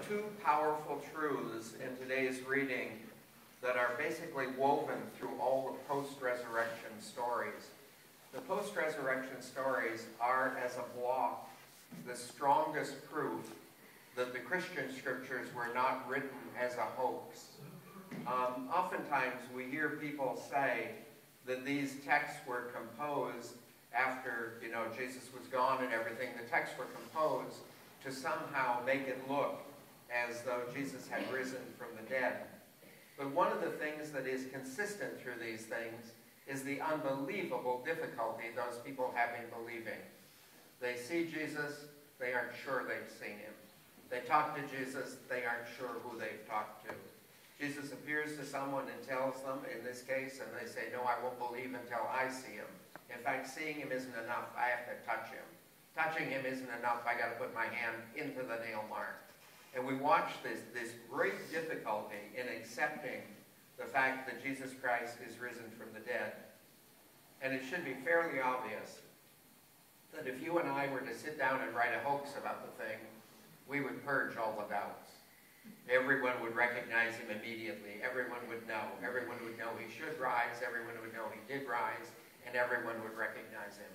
two powerful truths in today's reading that are basically woven through all the post-resurrection stories. The post-resurrection stories are, as a block, the strongest proof that the Christian scriptures were not written as a hoax. Oftentimes we hear people say that these texts were composed after, Jesus was gone and everything. The texts were composed to somehow make it look as though Jesus had risen from the dead. But one of the things that is consistent through these things is the unbelievable difficulty those people have in believing. They see Jesus, they aren't sure they've seen him. They talk to Jesus, they aren't sure who they've talked to. Jesus appears to someone and tells them, in this case, and they say, no, I won't believe until I see him. In fact, seeing him isn't enough, I have to touch him. Touching him isn't enough, I got to put my hand into the nail mark. And we watch this great difficulty in accepting the fact that Jesus Christ is risen from the dead. And it should be fairly obvious that if you and I were to sit down and write a hoax about the thing, we would purge all the doubts. Everyone would recognize him immediately. Everyone would know. Everyone would know he should rise. Everyone would know he did rise. And everyone would recognize him.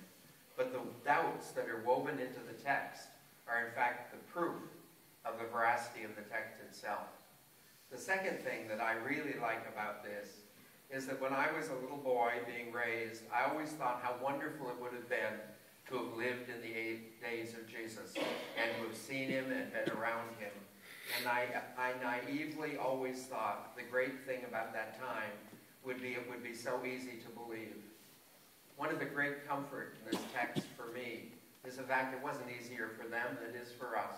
But the doubts that are woven into the text are in fact the proof of the veracity of the text itself. The second thing that I really like about this is that when I was a little boy being raised, I always thought how wonderful it would have been to have lived in the days of Jesus and to have seen him and been around him. And I naively always thought the great thing about that time would be it would be so easy to believe. One of the great comfort in this text for me is the fact it wasn't easier for them than it is for us.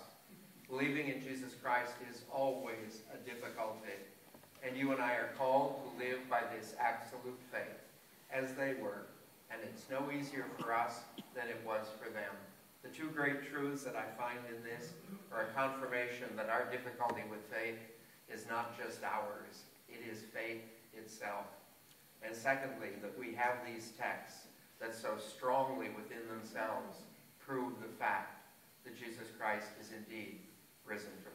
Believing in Jesus Christ is always a difficulty. And you and I are called to live by this absolute faith, as they were. And it's no easier for us than it was for them. The two great truths that I find in this are a confirmation that our difficulty with faith is not just ours. It is faith itself. And secondly, that we have these texts that so strongly within themselves prove the fact that Jesus Christ is indeed risen from